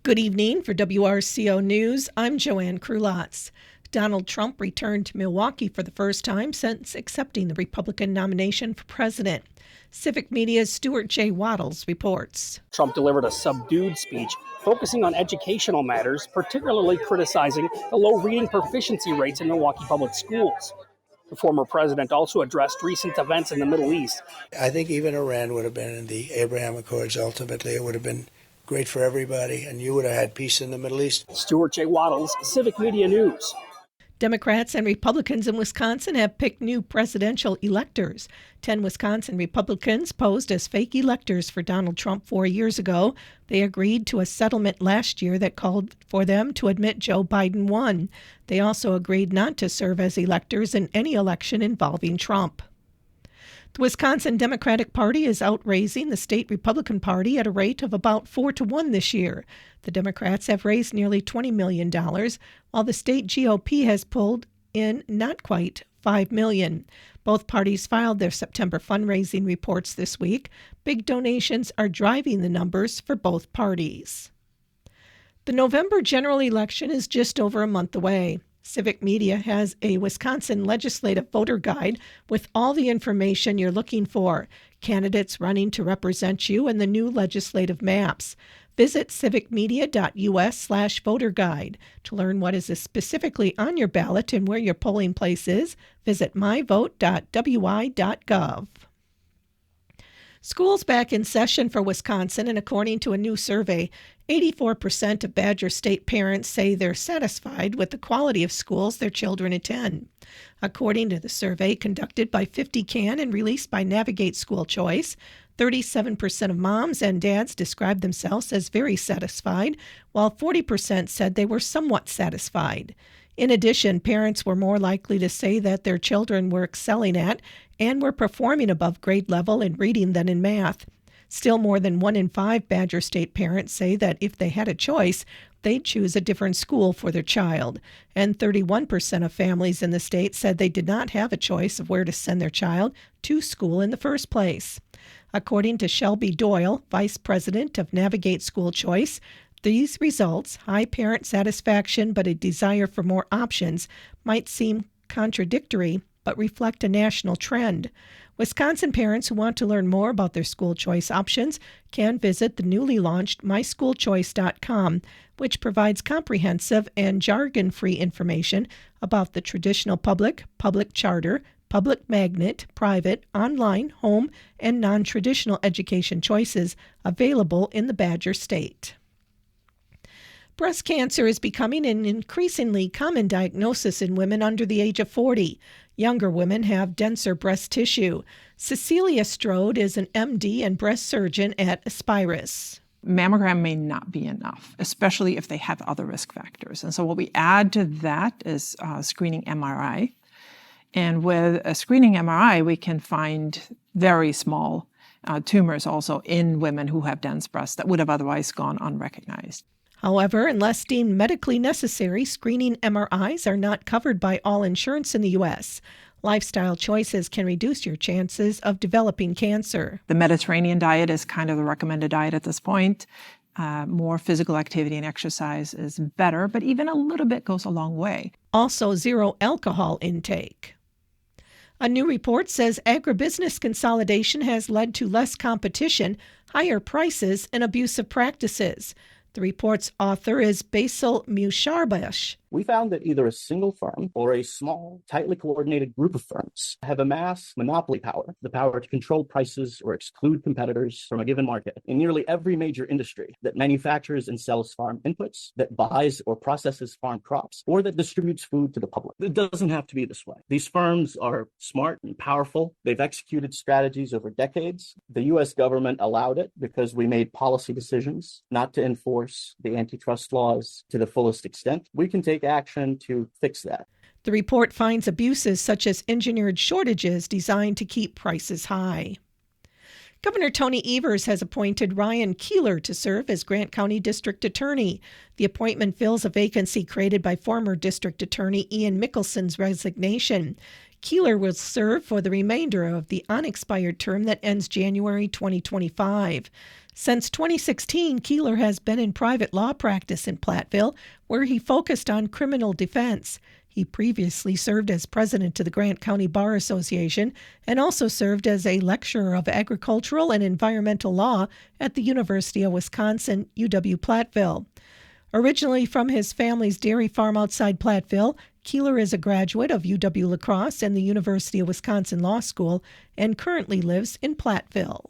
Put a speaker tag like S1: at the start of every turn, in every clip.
S1: Good evening. For WRCO News, I'm Joanne Krulotz. Donald Trump returned to Milwaukee for the first time since accepting the Republican nomination for president. Civic Media's Stuart J. Waddles reports.
S2: Trump delivered a subdued speech focusing on educational matters, particularly criticizing the low reading proficiency rates in Milwaukee public schools. The former president also addressed recent events in the Middle East.
S3: I think even Iran would have been in the Abraham Accords. Ultimately, it would have been great for everybody, and you would have had peace in the Middle East.
S2: Stuart J. Waddles, Civic Media News.
S1: Democrats and Republicans in Wisconsin have picked new presidential electors. 10 Wisconsin Republicans posed as fake electors for Donald Trump 4 years ago. They agreed to a settlement last year that called for them to admit Joe Biden won. They also agreed not to serve as electors in any election involving Trump. The Wisconsin Democratic Party is outraising the state Republican Party at a rate of about 4-1 this year. The Democrats have raised nearly $20 million, while the state GOP has pulled in not quite $5 million. Both parties filed their September fundraising reports this week. Big donations are driving the numbers for both parties. The November general election is just over a month away. Civic Media has a Wisconsin legislative voter guide with all the information you're looking for, candidates running to represent you, and the new legislative maps. Visit civicmedia.us/voter guide. To learn what is specifically on your ballot and where your polling place is, visit myvote.wi.gov. School's back in session for Wisconsin, and according to a new survey, 84% of Badger State parents say they're satisfied with the quality of schools their children attend. According to the survey conducted by 50CAN and released by Navigate School Choice, 37% of moms and dads described themselves as very satisfied, while 40% said they were somewhat satisfied. In addition, parents were more likely to say that their children were excelling at and were performing above grade level in reading than in math. Still, more than 1 in 5 Badger State parents say that if they had a choice, they'd choose a different school for their child. And 31% of families in the state said they did not have a choice of where to send their child to school in the first place. According to Shelby Doyle, vice president of Navigate School Choice, these results, high parent satisfaction but a desire for more options, might seem contradictory but reflect a national trend. Wisconsin parents who want to learn more about their school choice options can visit the newly launched myschoolchoice.com, which provides comprehensive and jargon-free information about the traditional public, public charter, public magnet, private, online, home, and non-traditional education choices available in the Badger State. Breast cancer is becoming an increasingly common diagnosis in women under the age of 40. Younger women have denser breast tissue. Cecilia Strode is an MD and breast surgeon at Aspirus.
S4: Mammogram may not be enough, especially if they have other risk factors. And so what we add to that is screening MRI. And with a screening MRI, we can find very small tumors also in women who have dense breasts that would have otherwise gone unrecognized.
S1: However, unless deemed medically necessary, screening MRIs are not covered by all insurance in the U.S. Lifestyle choices can reduce your chances of developing cancer.
S4: The Mediterranean diet is kind of the recommended diet at this point. More physical activity and exercise is better, but even a little bit goes a long way.
S1: Also, zero alcohol intake. A new report says agribusiness consolidation has led to less competition, higher prices, and abusive practices. The report's author is Basil Musharbash.
S5: We found that either a single firm or a small, tightly coordinated group of firms have amassed monopoly power, the power to control prices or exclude competitors from a given market in nearly every major industry that manufactures and sells farm inputs, that buys or processes farm crops, or that distributes food to the public. It doesn't have to be this way. These firms are smart and powerful. They've executed strategies over decades. The U.S. government allowed it because we made policy decisions not to enforce the antitrust laws to the fullest extent. We can take action to fix that.
S1: The report finds abuses such as engineered shortages designed to keep prices high. Governor Tony Evers has appointed Ryan Keeler to serve as Grant County District Attorney. The appointment fills a vacancy created by former District Attorney Ian Mickelson's resignation. Keeler will serve for the remainder of the unexpired term that ends January 2025. Since 2016, Keeler has been in private law practice in Platteville, where he focused on criminal defense. He previously served as president of the Grant County Bar Association and also served as a lecturer of agricultural and environmental law at the University of Wisconsin, UW-Platteville. Originally from his family's dairy farm outside Platteville, Keeler is a graduate of UW-La Crosse and the University of Wisconsin Law School and currently lives in Platteville.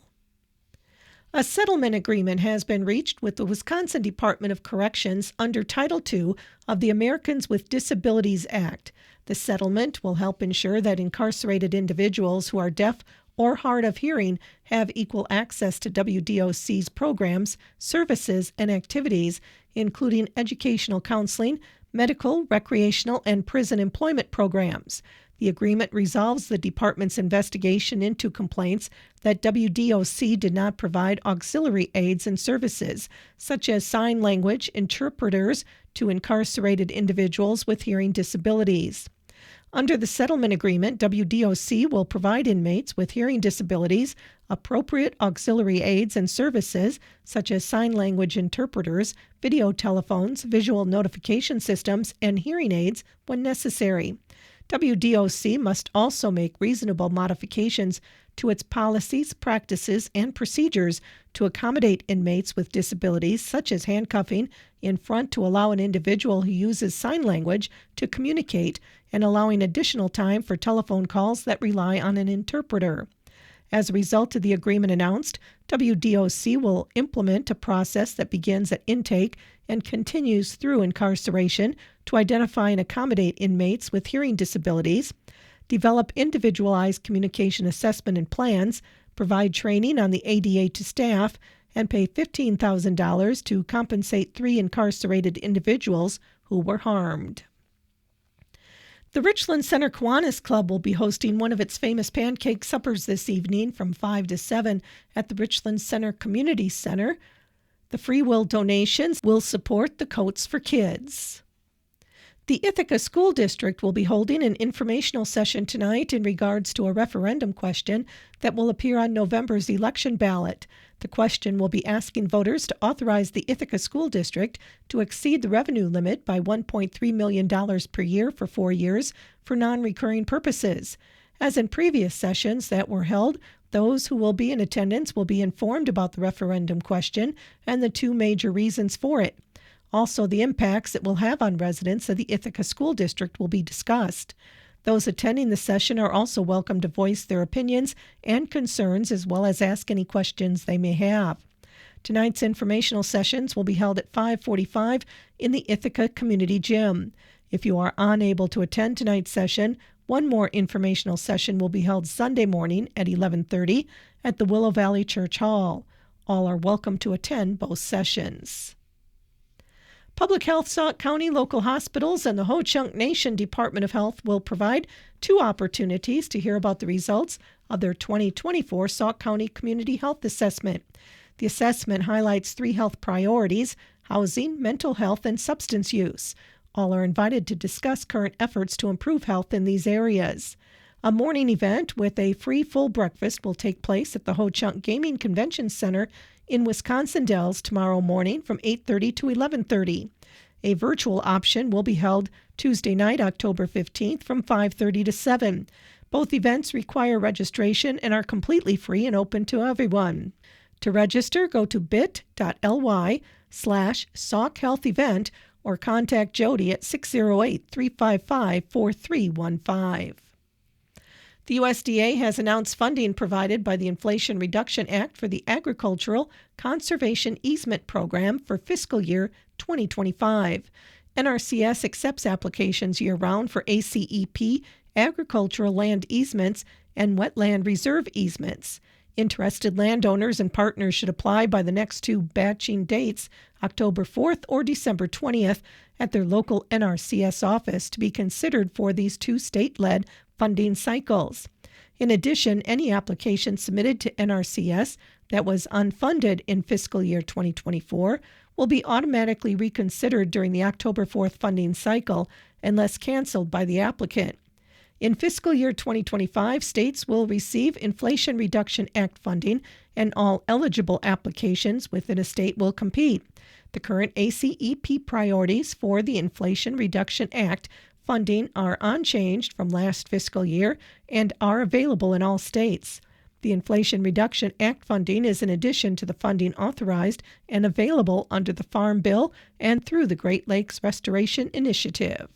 S1: A settlement agreement has been reached with the Wisconsin Department of Corrections under Title II of the Americans with Disabilities Act. The settlement will help ensure that incarcerated individuals who are deaf or hard of hearing have equal access to WDOC's programs, services, and activities, including educational counseling, medical, recreational, and prison employment programs. The agreement resolves the department's investigation into complaints that WDOC did not provide auxiliary aids and services, such as sign language interpreters, to incarcerated individuals with hearing disabilities. Under the settlement agreement, WDOC will provide inmates with hearing disabilities appropriate auxiliary aids and services, such as sign language interpreters, video telephones, visual notification systems, and hearing aids when necessary. WDOC must also make reasonable modifications to its policies, practices, and procedures to accommodate inmates with disabilities, such as handcuffing in front to allow an individual who uses sign language to communicate, and allowing additional time for telephone calls that rely on an interpreter. As a result of the agreement announced, WDOC will implement a process that begins at intake and continues through incarceration to identify and accommodate inmates with hearing disabilities, develop individualized communication assessment and plans, provide training on the ADA to staff, and pay $15,000 to compensate 3 incarcerated individuals who were harmed. The Richland Center Kiwanis Club will be hosting one of its famous pancake suppers this evening from 5 to 7 at the Richland Center Community Center. The free will donations will support the Coats for Kids. The Ithaca School District will be holding an informational session tonight in regards to a referendum question that will appear on November's election ballot. The question will be asking voters to authorize the Ithaca School District to exceed the revenue limit by $1.3 million per year for 4 years for non-recurring purposes. As in previous sessions that were held, those who will be in attendance will be informed about the referendum question and the 2 major reasons for it. Also, the impacts it will have on residents of the Ithaca School District will be discussed. Those attending the session are also welcome to voice their opinions and concerns as well as ask any questions they may have. Tonight's informational sessions will be held at 5:45 in the Ithaca Community Gym. If you are unable to attend tonight's session, one more informational session will be held Sunday morning at 11:30 at the Willow Valley Church Hall. All are welcome to attend both sessions. Public Health Sauk County local hospitals and the Ho-Chunk Nation Department of Health will provide 2 opportunities to hear about the results of their 2024 Sauk County Community Health Assessment. The assessment highlights 3 health priorities: housing, mental health, and substance use. All are invited to discuss current efforts to improve health in these areas. A morning event with a free full breakfast will take place at the Ho-Chunk Gaming Convention Center in Wisconsin Dells tomorrow morning from 8:30 to 11:30. A virtual option will be held Tuesday night, October 15th from 5:30 to 7. Both events require registration and are completely free and open to everyone. To register, go to bit.ly/Sauk Health Event or contact Jody at 608-355-4315. The USDA has announced funding provided by the Inflation Reduction Act for the Agricultural Conservation Easement Program for fiscal year 2025. NRCS accepts applications year-round for ACEP, agricultural land easements, and wetland reserve easements. Interested landowners and partners should apply by the next 2 batching dates, October 4th or December 20th, at their local NRCS office to be considered for these 2 state-led funding cycles. In addition, any application submitted to NRCS that was unfunded in fiscal year 2024 will be automatically reconsidered during the October 4th funding cycle unless canceled by the applicant. In fiscal year 2025, states will receive Inflation Reduction Act funding, and all eligible applications within a state will compete. The current ACEP priorities for the Inflation Reduction Act funding are unchanged from last fiscal year and are available in all states. The Inflation Reduction Act funding is in addition to the funding authorized and available under the Farm Bill and through the Great Lakes Restoration Initiative.